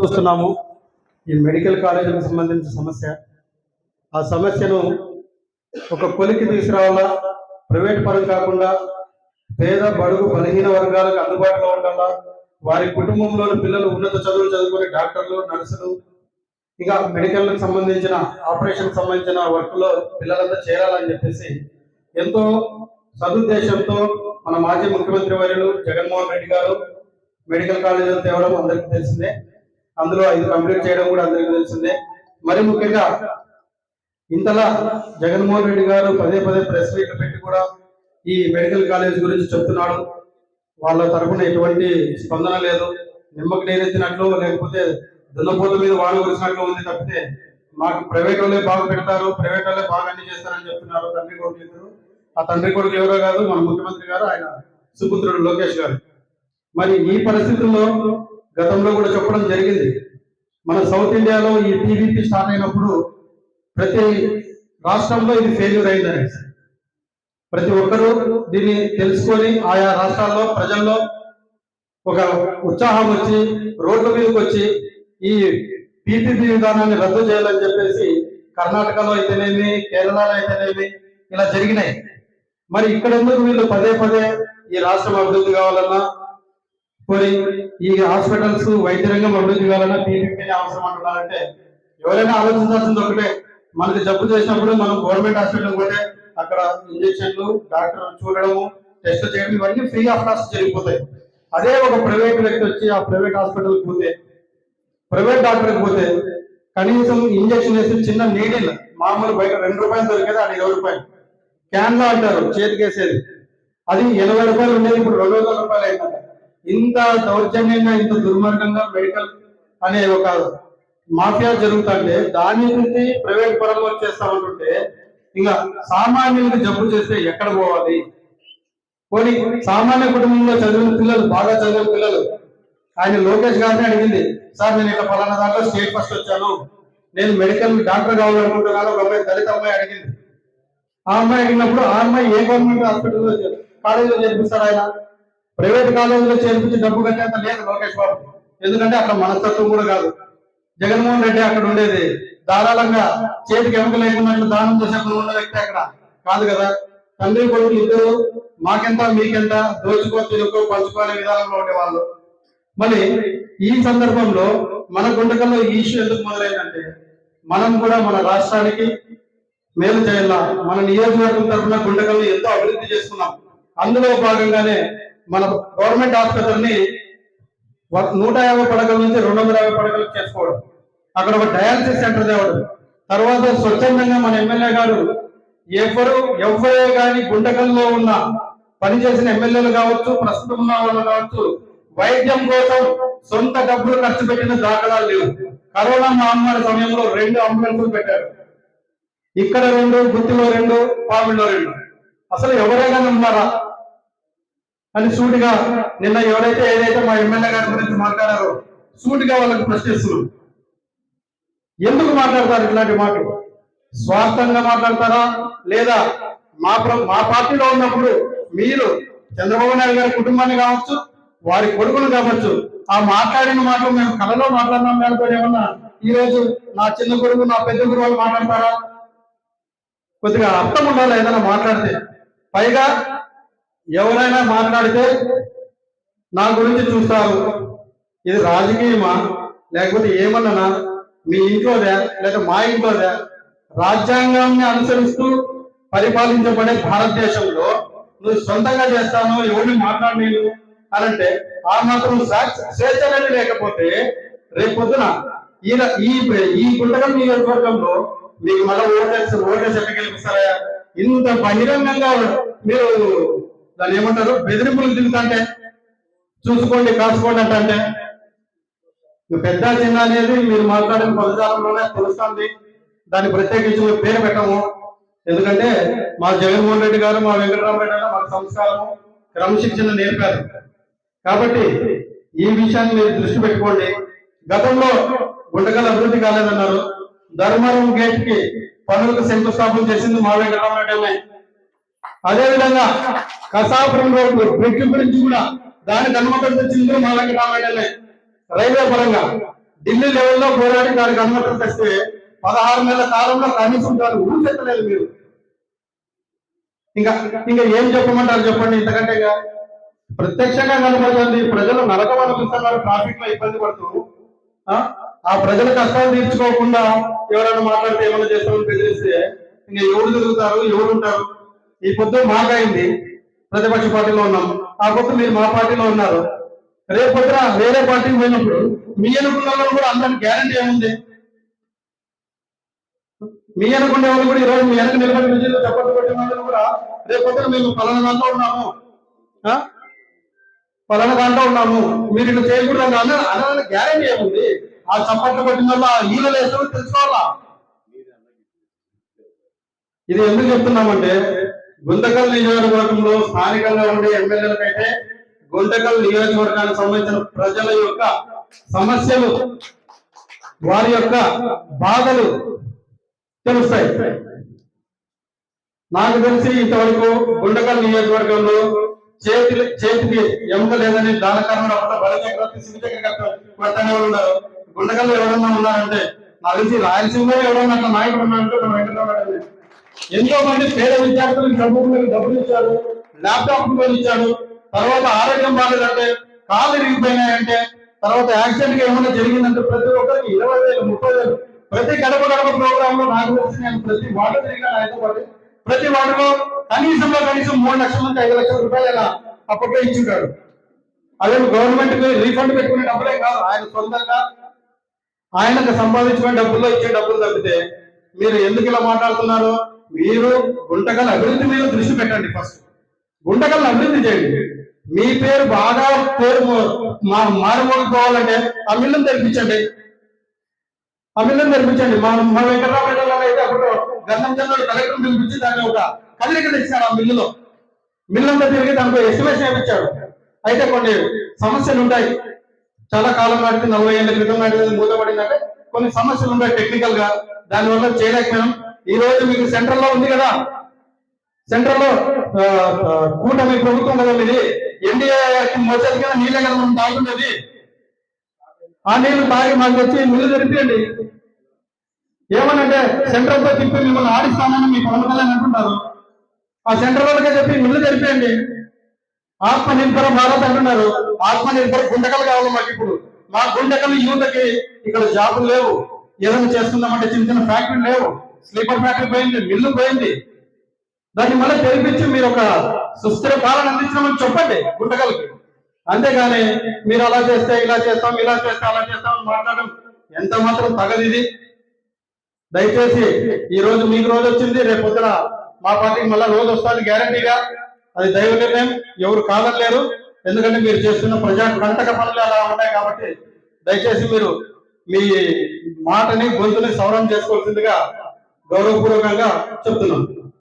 చూస్తున్నాము ఈ మెడికల్ కాలేజీలకు సంబంధించిన సమస్య. ఆ సమస్యను ఒక కొలికి తీసుకురావాలా, ప్రైవేట్ పరం కాకుండా పేద బడుగు బలహీన వర్గాలకు అందుబాటులో ఉండాలా, వారి కుటుంబంలోని పిల్లలు ఉన్నత చదువులు చదువుకునే డాక్టర్లు, నర్సులు, ఇంకా మెడికల్కి సంబంధించిన ఆపరేషన్ సంబంధించిన వర్క్లో పిల్లలంతా చేరాలని చెప్పేసి ఎంతో సదుద్దేశంతో మన మాజీ ముఖ్యమంత్రి వర్యులు జగన్మోహన్ రెడ్డి గారు మెడికల్ కాలేజీలు తేవడం అందరికీ తెలిసిందే. అందులో 5 కంప్లీట్ చేయడం కూడా అందరికీ తెలిసిందే. మరి ముఖ్యంగా ఇంతలా జగన్మోహన్ రెడ్డి గారు పదే పదే ప్రెస్ మీట్లు పెట్టి కూడా ఈ మెడికల్ కాలేజ్ గురించి చెప్తున్నాడు. వాళ్ళ తరఫున ఎటువంటి స్పందన లేదు. నిమ్మకు నీరెత్తినట్లు, లేకపోతే దున్నపోతు మీద వాన కురిసినట్లు ఉంది తప్పితే మాకు ప్రైవేట్ వాళ్ళే బాగా పెడతారు, ప్రైవేట్ వాళ్ళే బాగా అన్ని చేస్తారని చెప్తున్నారు తండ్రి కొడుకులు ఇద్దరు. ఆ తండ్రి కొడుకులు ఎవరో కాదు, మన ముఖ్యమంత్రి గారు, ఆయన సుపుత్రుడు లోకేష్ గారు. మరి ఈ పరిస్థితుల్లో గతంలో కూడా చెప్పడం జరిగింది. మన సౌత్ ఇండియాలో ఈ టీవీపీ స్టార్ట్ అయినప్పుడు ప్రతి రాష్ట్రంలో ఇది ఫెయిల్యూర్ అయిందని ప్రతి ఒక్కరూ దీన్ని తెలుసుకొని ఆయా రాష్ట్రాల్లో ప్రజల్లో ఒక ఉత్సాహం వచ్చి రోడ్ల మీదకి వచ్చి ఈ పీపీపీ విధానాన్ని రద్దు చేయాలని చెప్పేసి కర్ణాటకలో అయితేనేమి, కేరళలో అయితేనేమి ఇలా జరిగినాయి. మరి ఇక్కడ ఎందుకు వీళ్ళు పదే పదే ఈ రాష్ట్రం అభివృద్ధి కావాలన్నా, మరి ఈ హాస్పిటల్స్ వైద్య రంగం అభివృద్ధి కావాలన్నా పీపీపీనే అవసరం అంటున్నారంటే ఎవరైనా ఆలోచించాల్సింది ఒకటే, మనకి జబ్బు చేసినప్పుడు మనం గవర్నమెంట్ హాస్పిటల్ పోతే అక్కడ ఇంజక్షన్లు, డాక్టర్ చూడడము, టెస్ట్ చేయడం ఇవన్నీ ఫ్రీ ఆఫ్ కాస్ట్ జరిగిపోతాయి. అదే ఒక ప్రైవేట్ వ్యక్తి వచ్చి ఆ ప్రైవేట్ హాస్పిటల్కి పోతే, ప్రైవేట్ డాక్టర్కి పోతే కనీసం ఇంజక్షన్ వేసి చిన్న నీడిల్ మామూలు బయట 2 రూపాయలు దొరికేది, అది 20 రూపాయలు. క్యాన్లా అంటారు చేతికేసేది, అది 80 రూపాయలు ఉండేది, ఇప్పుడు 200 రూపాయలు అయిందంట. ఇంత దౌర్జన్యంగా, ఇంత దుర్మార్గంగా మెడికల్ అనే ఒక మాఫియా జరుగుతుంటే దాని నుంచి ప్రైవేట్ పరంగా చేస్తామంటుంటే ఇంకా సామాన్యులకు జబ్బు చేస్తే ఎక్కడ పోవాలి? పోనీ సామాన్య కుటుంబంలో చదివిన పిల్లలు, బాగా చదివిన పిల్లలు, ఆయన లోకేష్ గారిని అడిగింది, సార్ నేను ఇట్లా ఫలానా దాంట్లో స్టేట్ ఫస్ట్ వచ్చాను, నేను మెడికల్ డాక్టర్ కావాలనుకుంటున్నాను. ఒక అమ్మాయి, దళిత అమ్మాయి అడిగింది. ఆ అమ్మాయి అడిగినప్పుడు ఆ అమ్మాయి ఏ గవర్నమెంట్ హాస్పిటల్లో కాలేజీలో చేర్పిస్తారు? ఆయన ప్రైవేట్ కాలేజీలో చేర్పించి డబ్బు కట్టేంత లేదు లోకేష్ బాబు. ఎందుకంటే అక్కడ మనస్తత్వం కూడా కాదు. జగన్మోహన్ రెడ్డి అక్కడ ఉండేది ధారాళంగా చేతికి ఎముక లేకున్నట్లు దానం చేసేప్పుడు ఉన్న వ్యక్తి అక్కడ కాదు కదా. తండ్రి కొడుకులు ఇద్దరు మాకెంత మీకెంత దోచుకో తినుకో పంచుకోనే విధానంలో ఉండేవాళ్ళు. మరి ఈ సందర్భంలో మన గుండెకల్లో ఈ ఇష్యూ ఎందుకు మొదలైందంటే, మనం కూడా మన రాష్ట్రానికి మేలు చేయాల, మన నియోజకవర్గం తరఫున గుండెకల్ని ఎంతో అభివృద్ధి చేసుకున్నాం. అందులో భాగంగానే మన గవర్నమెంట్ ఆసుపత్రిని 150 పడకల నుంచి 250 పడకలకు చేసుకోవడం, అక్కడ ఒక డయాలసిస్ సెంటర్ తేవడం, తర్వాత స్వచ్ఛందంగా మన ఎమ్మెల్యే గారు ఎవరే కానీ గుండెకల్లో ఉన్న పనిచేసిన ఎమ్మెల్యేలు కావచ్చు, ప్రస్తుతం ఉన్న వాళ్ళు కావచ్చు, వైద్యం కోసం సొంత డబ్బులు ఖర్చు పెట్టిన దాఖలాలు లేవు. కరోనా మహమ్మారి సమయంలో 2 అంబులెన్సులు పెట్టారు. ఇక్కడ 2, గుత్తిలో 2, పామిడిలో 2. అసలు ఎవరైనా ఉన్నారా అని సూటిగా నిన్న ఏదైతే మా ఎమ్మెల్యే గారి గురించి మాట్లాడారో సూటిగా వాళ్ళకి ప్రశ్నిస్తున్నారు. ఎందుకు మాట్లాడతారు ఇట్లాంటి మాటలు? స్వార్థంగా మాట్లాడతారా, లేదా మా పార్టీలో ఉన్నప్పుడు మీరు చంద్రబాబు నాయుడు గారి కుటుంబాన్ని కావచ్చు, వారి కొడుకును కావచ్చు, ఆ మాట్లాడిన మాటలు మేము కళలో మాట్లాడినాం అనుకోని ఏమన్నా ఈ రోజు నా చిన్న కొడుకు, నా పెద్ద కొడుకు వాళ్ళు మాట్లాడతారా? కొద్దిగా అర్థం ఉండాలి ఏదైనా మాట్లాడితే. పైగా ఎవరైనా మాట్లాడితే నా గురించి చూస్తారు, ఇది రాజకీయమా లేకపోతే ఏమన్నా మీ ఇంట్లోదే లేదా మా ఇంట్లోదే? రాజ్యాంగాన్ని అనుసరిస్తూ పరిపాలించబడే భారతదేశంలో నువ్వు సొంతంగా చేస్తాను, ఎవరిని మాట్లాడలేను అని అంటే ఆ మాత్రం స్వేచ్ఛ అనేది లేకపోతే రేపొద్దున ఈ గుంటకల్ నియోజకవర్గంలో మీకు మళ్ళీ ఓటేసి ఎట్లా గెలిపిస్తారా? ఇంత బహిరంగంగా మీరు దాన్ని ఏమంటారు, బెదిరింపులు దిగుతుంటే చూసుకోండి కాసుకోండి అంటే పెద్ద చిన్న అనేది మీరు మాట్లాడిన పదజాలంలోనే తెలుస్తుంది. దాన్ని ప్రత్యేకించి పేరు పెట్టము. ఎందుకంటే మా జగన్మోహన్ రెడ్డి గారు, మా వెంకటరామరెడ్డి గారు మాకు సంస్కారము, క్రమశిక్షణ నేర్పారు. కాబట్టి ఈ విషయాన్ని మీరు దృష్టి పెట్టుకోండి. గతంలో గుంటకల్ అభివృద్ధి కాలేదన్నారు. ధర్మవరం గేట్ కి పనులకు శంకుస్థాపన చేసింది మా వెంకటరామరెడ్డి. అదేవిధంగా కసాపురం రోడ్డు బ్రిడ్జ్ గురించి కూడా దానికి అనుమతులు తెచ్చింది మా వెంకటరామరెడ్డి. రైల్వే పరంగా ఢిల్లీ లెవెల్లో పోరాడి దానికి అనుమతులు తెస్తే 16 నెలల కాలంలో కనీసం దాన్ని ఊసెత్తలేదు మీరు. ఇంకా ఇంకా ఏం చెప్పమంటారు చెప్పండి? ఇంతకంటే ఇక ప్రత్యక్షంగా కనబడుతుంది. ప్రజలు నరకం అనిపిస్తున్నారు, ట్రాఫిక్ లో ఇబ్బంది పడుతూ. ఆ ప్రజల కష్టాలు తీర్చుకోకుండా ఎవరైనా మాట్లాడితే ఏమైనా చేస్తామని బెదిరిస్తే ఇంకా ఎవరు తిరుగుతారు, ఎవరు ఉంటారు? ఈ పొద్దు మాకైంది, ప్రతిపక్ష పార్టీలో ఉన్నాం. ఆ పొద్దు మీరు మా పార్టీలో ఉన్నారు. రేపు పొద్దున వేరే పార్టీకి పోయినప్పుడు మీ అనుకున్న వాళ్ళు కూడా అందరికి గ్యారంటీ ఏముంది? మీ అనుకునే వాళ్ళు కూడా ఈరోజు మీ వెనక నిలబడి విజయంలో చప్పట్లు పెట్టిన వాళ్ళు కూడా రేపు పొద్దున మేము పలానా దాంట్లో ఉన్నాము, పలానా దాంట్లో ఉన్నాము, మీరు ఇట్లా చేయకూడదు అన్న గ్యారంటీ ఏముంది? ఆ చప్పట్లు కొట్టిన వల్ల ఈలలో వేస్తామో తెలుసుకోవాలా. ఇది ఎందుకు చెప్తున్నామంటే గుంతకల్ నియోజకవర్గంలో స్థానికంగా ఉండే ఎమ్మెల్యేలకైతే గుంతకల్ నియోజకవర్గానికి సంబంధించిన ప్రజల యొక్క సమస్యలు, వారి యొక్క బాధలు తెలుస్తాయి. నాకు తెలిసి ఇంతవరకు గుండకల్ నియోజకవర్గంలో చేతికి ఎముక లేదని దాని కారణం కొడతానే ఉన్నారు. గుండకల్లో ఎవరన్నా ఉన్నారంటే నాకు తెలిసి రాయలసీమలో ఎవరన్నా అట్లా నాయకుడు ఉన్నారంటే ఎంతో మంది పేద విద్యార్థులకు చదువుకునే డబ్బులు ఇచ్చారు, ల్యాప్టాప్ కొని ఇచ్చాడు. తర్వాత ఆరోగ్యం బాగాలేదంటే, కాళ్ళు విరిగిపోయినాయంటే, తర్వాత యాక్సిడెంట్ గా ఏమైనా జరిగిందంటే ప్రతి ఒక్కరికి 20,000, 30,000. ప్రతి గడప ప్రోగ్రామ్ లో నాకు తెలిసి నేను ప్రతి వార్డు తిరిగిన ఆయనతో పాటు ప్రతి వార్డులో కనీసం 3 లక్షల నుంచి 5 లక్షల రూపాయలు ఇలా అప్పట్లో ఇచ్చింటాడు. అదే గవర్నమెంట్ కి రీఫండ్ పెట్టుకునే డబ్బులే కాదు, ఆయన సొంతంగా ఆయనకు సంపాదించుకునే డబ్బుల్లో ఇచ్చే డబ్బులు తప్పితే మీరు ఎందుకు ఇలా మాట్లాడుతున్నారు? మీరు గుంటకల్ అభివృద్ధి మీద దృష్టి పెట్టండి. ఫస్ట్ గుంటకల్ అభివృద్ధి చేయండి. మీ పేరు బాగా మారుమోగిపోవాలంటే ఆ మిల్లును తెరిపించండి. మా వెంకటరామరెడ్డి అయితే అప్పుడు గంధం చంద్రుడు కలెక్టర్ పిలిపించి దాన్ని ఒక కదలిక తెచ్చాడు. ఆ మిల్లంతా తిరిగి దానికి ఎస్టిమేషన్ వేయించాడు. అయితే కొన్ని సమస్యలు ఉంటాయి. చాలా కాలం నాటికి 40 ఏళ్ల క్రితం నాటికి మూతపడిందంటే కొన్ని సమస్యలు ఉంటాయి టెక్నికల్ గా, దానివల్ల చేయలేకపోయాం. ఈ రోజు మీకు సెంట్రల్ లో ఉంది కదా, సెంట్రల్ లో కూటమి ప్రభుత్వం కదా ఇది, ఎన్డీఏ మోసేది కదా నీళ్ళే కదా మనం తాగుతున్నది. ఆ నీళ్లు తాగి మాకు వచ్చి మిల్లు తెరిపియండి. ఏమనంటే సెంట్రల్ తో తిప్పి మిమ్మల్ని ఆడిస్తానని మీ పవన్ కళ్యాణ్ అంటున్నారు. ఆ సెంట్రల్ వాళ్ళకే చెప్పి మిల్లు తెరిపియండి. ఆత్మ నిర్భర భారత్ అంటున్నారు. ఆత్మ నిర్భర గుండకలు కావాలి మాకు. ఇప్పుడు మా గుండకలు యువతకి ఇక్కడ జాబులు లేవు, ఏదైనా చేస్తున్నామంటే చిన్న చిన్న ఫ్యాక్టరీలు లేవు. స్లీపర్ ఫ్యాక్టరీ పోయింది, మిల్లు పోయింది. దాన్ని మళ్ళీ తెరిపించి మీరు ఒక సుస్థిర పాలన అందించమని చెప్పండి గుండకలకి. అంతేగాని మీరు అలా చేస్తే ఇలా చేస్తాం, ఇలా చేస్తే అలా చేస్తాం అని మాట్లాడడం ఎంత మాత్రం తగదు. ఇది దయచేసి ఈ రోజు మీకు రోజు వచ్చింది, రేపు పొద్దున మా పార్టీకి మళ్ళీ రోజు వస్తుంది గ్యారంటీగా. అది దైవ నిర్ణయం, ఎవరు కాదనలేరు. ఎందుకంటే మీరు చేస్తున్న ప్రజా కంటక పనులు అలా ఉన్నాయి కాబట్టి దయచేసి మీరు మీ మాటని గొంతుని సవరణ చేసుకోవాల్సిందిగా గౌరవపూర్వకంగా చెప్తున్నాను.